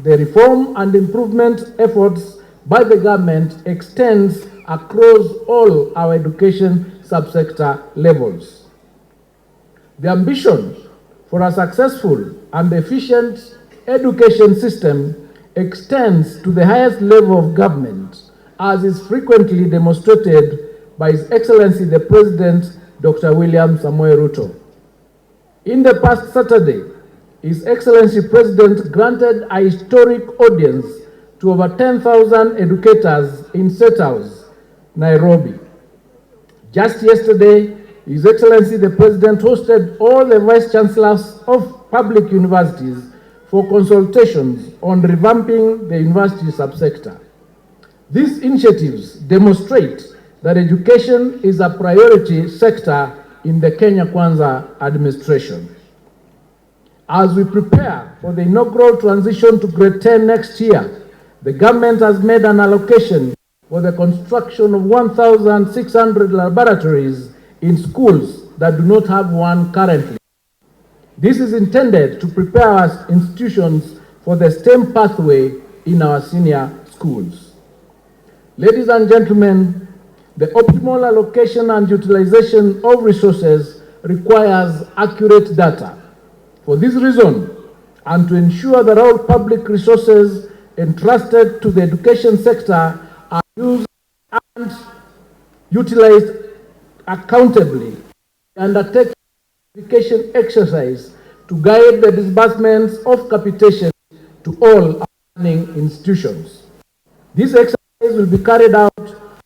the reform and improvement efforts by the government extends across all our education subsector levels. The ambition for a successful and efficient education system extends to the highest level of government, as is frequently demonstrated by His Excellency the President, Dr. William Samoei Ruto. In the past Saturday, His Excellency President granted a historic audience to over 10,000 educators in State House, Nairobi. Just yesterday, His Excellency the President hosted all the Vice Chancellors of public universities for consultations on revamping the university subsector. These initiatives demonstrate that education is a priority sector in the Kenya Kwanza administration. As we prepare for the inaugural transition to grade 10 next year, the government has made an allocation for the construction of 1,600 laboratories in schools that do not have one currently. This is intended to prepare our institutions for the STEM pathway in our senior schools. Ladies and gentlemen, the optimal allocation and utilization of resources requires accurate data. For this reason, and to ensure that all public resources entrusted to the education sector are used and utilized accountably, we undertake an education exercise to guide the disbursements of capitation to all our learning institutions. This exercise will be carried out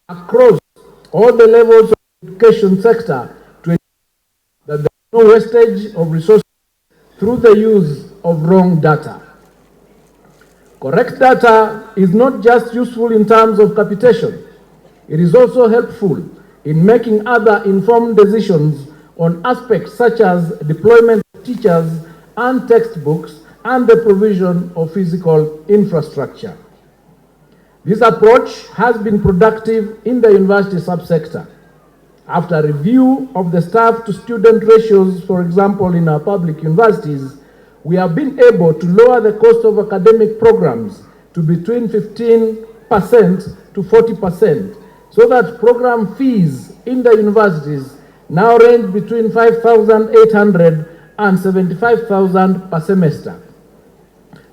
across all the levels of the education sector to ensure that there is no wastage of resources through the use of wrong data. Correct data is not just useful in terms of capitation, it is also helpful in making other informed decisions on aspects such as deployment of teachers and textbooks and the provision of physical infrastructure. This approach has been productive in the university subsector. After review of the staff to student ratios, for example, in our public universities, we have been able to lower the cost of academic programs to between 15% to 40%, so that program fees in the universities now range between 5,800 and 75,000 per semester.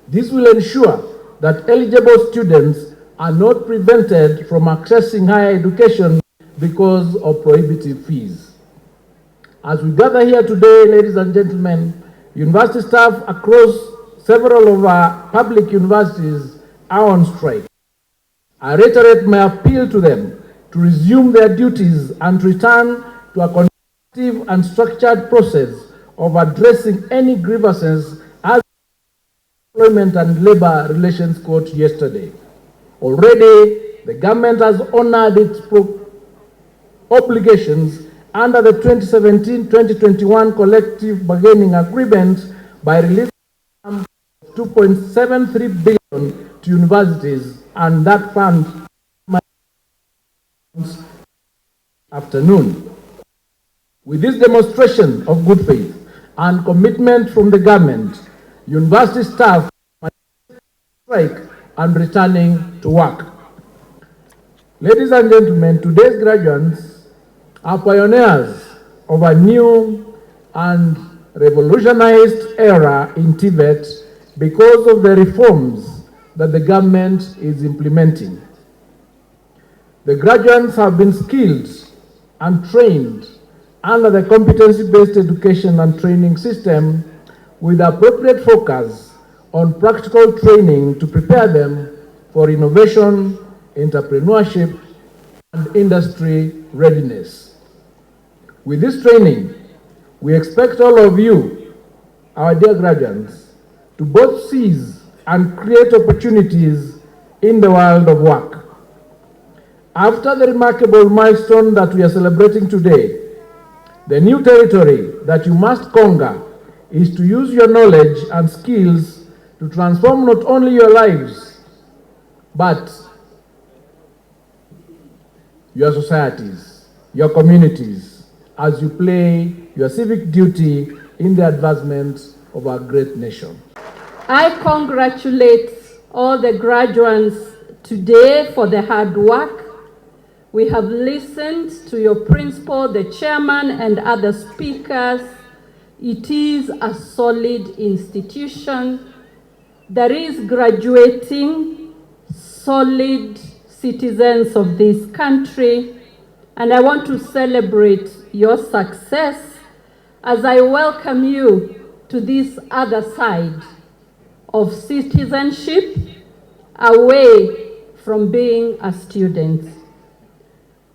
This will ensure that eligible students are not prevented from accessing higher education because of prohibitive fees. As we gather here today, ladies and gentlemen, university staff across several of our public universities are on strike. I reiterate my appeal to them to resume their duties and return to a constructive and structured process of addressing any grievances as the Employment and Labor Relations Court yesterday. Already, the government has honored its obligations under the 2017-2021 collective bargaining agreement by releasing 2.73 billion to universities, and that fund afternoon. With this demonstration of good faith and commitment from the government, university staff must strike and returning to work. Ladies and gentlemen, today's graduates are pioneers of a new and revolutionized era in Tibet because of the reforms that the government is implementing. The graduates have been skilled and trained under the competency-based education and training system with appropriate focus on practical training to prepare them for innovation, entrepreneurship, and industry readiness. With this training, we expect all of you, our dear graduates, to both seize and create opportunities in the world of work. After the remarkable milestone that we are celebrating today, the new territory that you must conquer is to use your knowledge and skills to transform not only your lives, but your societies, your communities, as you play your civic duty in the advancement of our great nation. I congratulate all the graduates today for the hard work. We have listened to your principal, the chairman, and other speakers. It is a solid institution that is graduating solid citizens of this country, and I want to celebrate your success as I welcome you to this other side of citizenship, away from being a student.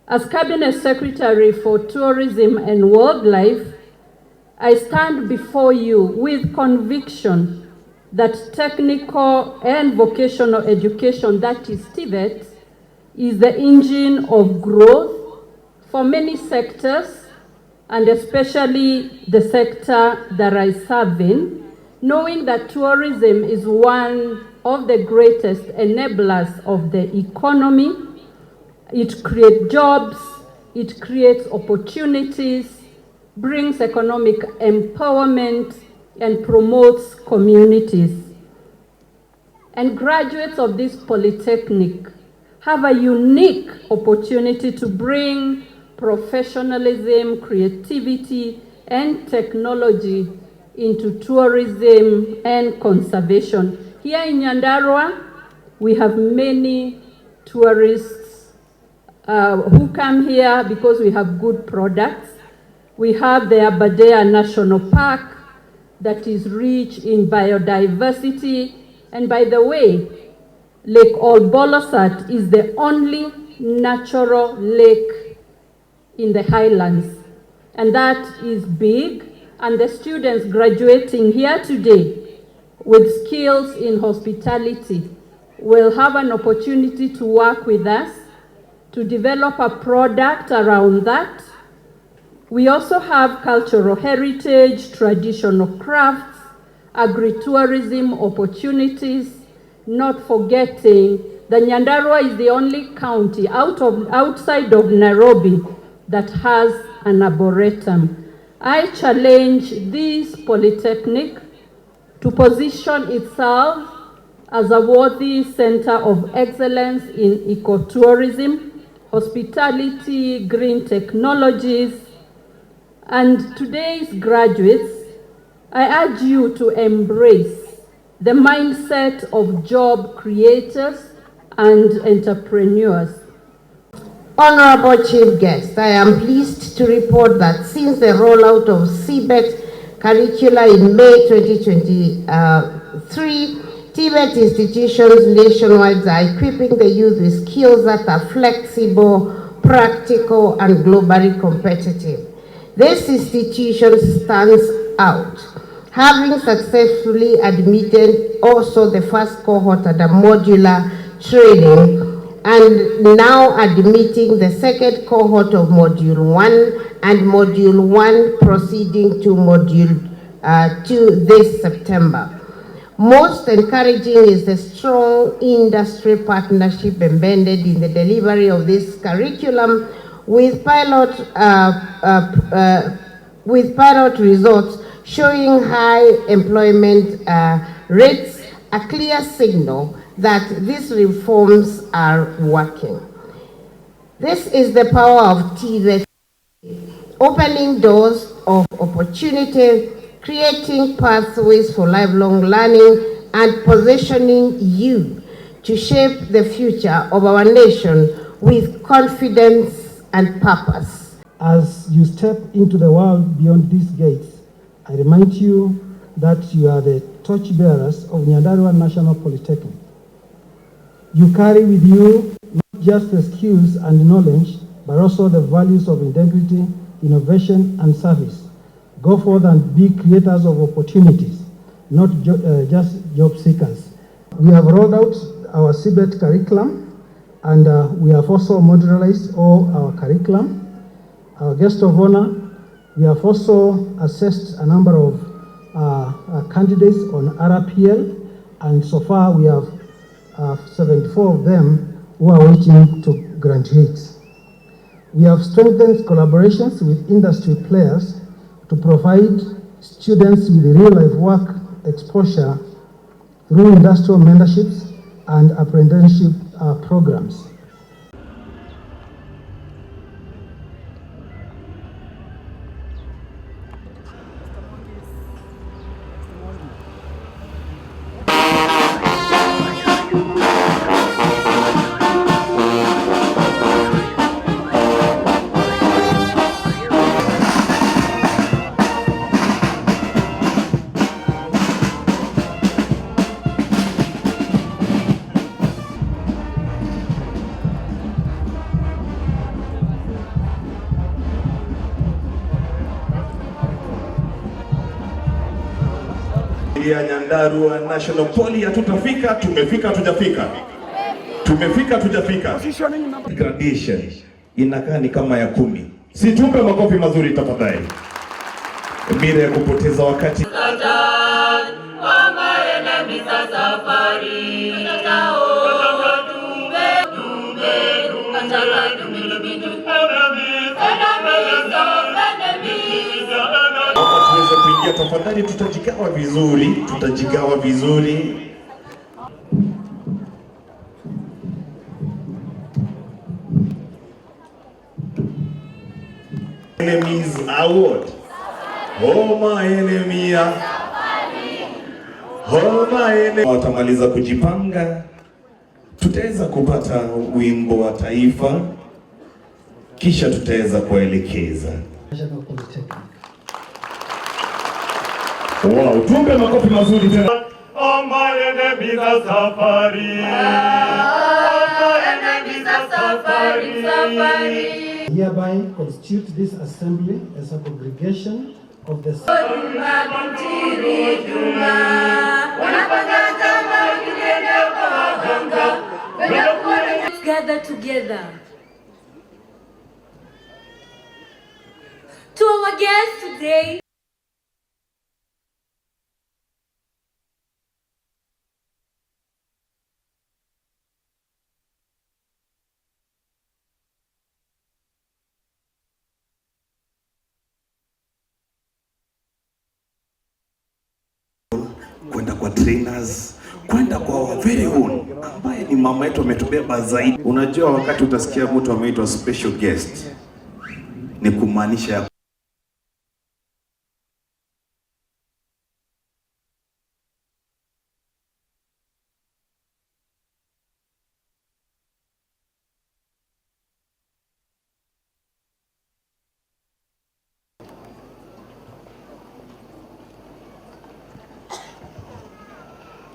As Cabinet Secretary for Tourism and Wildlife, I stand before you with conviction that technical and vocational education, that is TVET, is the engine of growth for many sectors, and especially the sector that I serve in, knowing that tourism is one of the greatest enablers of the economy. It creates jobs, it creates opportunities, brings economic empowerment, and promotes communities. And graduates of this polytechnic have a unique opportunity to bring professionalism, creativity, and technology into tourism and conservation. Here in Nyandarua, we have many tourists who come here because we have good products. We have the Aberdare National Park that is rich in biodiversity. And by the way, Lake Olbolosat is the only natural lake in the highlands. And that is big. And the students graduating here today with skills in hospitality will have an opportunity to work with us to develop a product around that. We also have cultural heritage, traditional crafts, agritourism opportunities, not forgetting that Nyandarua is the only county outside of Nairobi that has an arboretum. I challenge this polytechnic to position itself as a worthy center of excellence in ecotourism, hospitality, green technologies. And today's graduates, I urge you to embrace the mindset of job creators and entrepreneurs. Honorable Chief Guest, I am pleased to report that since the rollout of CBET curricula in May 2023, TVET institutions nationwide are equipping the youth with skills that are flexible, practical, and globally competitive. This institution stands out, having successfully admitted also the first cohort at the modular training, and now admitting the second cohort of Module 1, and Module 1 proceeding to Module 2 this September. Most encouraging is the strong industry partnership embedded in the delivery of this curriculum with pilot results showing high employment rates, a clear signal that these reforms are working. This is the power of TVET, opening doors of opportunity, creating pathways for lifelong learning, and positioning you to shape the future of our nation with confidence and purpose. As you step into the world beyond these gates, I remind you that you are the torchbearers of Nyandarua National Polytechnic. You carry with you not just the skills and knowledge, but also the values of integrity, innovation, and service. Go forth and be creators of opportunities, not just job seekers. We have rolled out our CBET curriculum, and we have also modularized all our curriculum. Our guest of honor, we have also assessed a number of candidates on RPL, and so far we have 74 of them who are waiting to graduate. We have strengthened collaborations with industry players to provide students with real-life work exposure through industrial mentorships, and apprenticeship programs. Ya Nyandarua National Poly hatutafika, tumefika tujafika. Tumefika tujafika. Gradation inakaa ni kama ya 10. Si tupe makofi mazuri tafadhali. Bila ya kupoteza wakati. Tuweze kuingia tafadhali, tutajigawa vizuri, Enemies are what? Oh my enemy. Oh my enemy. Watamaliza kujipanga, tutaweza kupata wimbo wa taifa, kisha tutaweza kuelekeza. Wow, tumpe makofi mazuri tena. Oh my enemies are suffering. Oh my enemies are suffering. Hereby constitute this assembly as a congregation of the gather together. To our guests today, kwenda kwa trainers, kwenda kwa very own ambaye ni mama yetu ametubeba zaidi. Unajua wakati utasikia mtu ameitwa special guest ni kumaanisha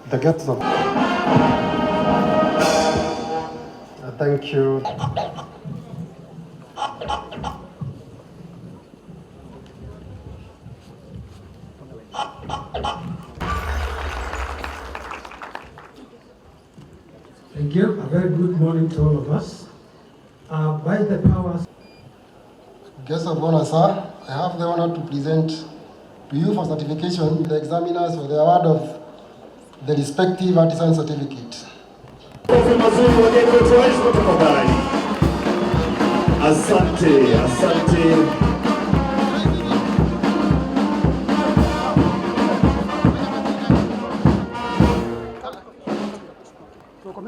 the guests of thank you. Thank you. A very good morning to all of us. By the powers. Guests of honor, sir, I have the honor to present to you for certification the examiners for the award of the respective artisan certificate. Asante.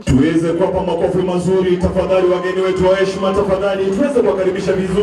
Tuweze kuwapa makofi mazuri tafadhali, wageni wetu wa heshima tafadhali, tuweze kuwakaribisha vizuri.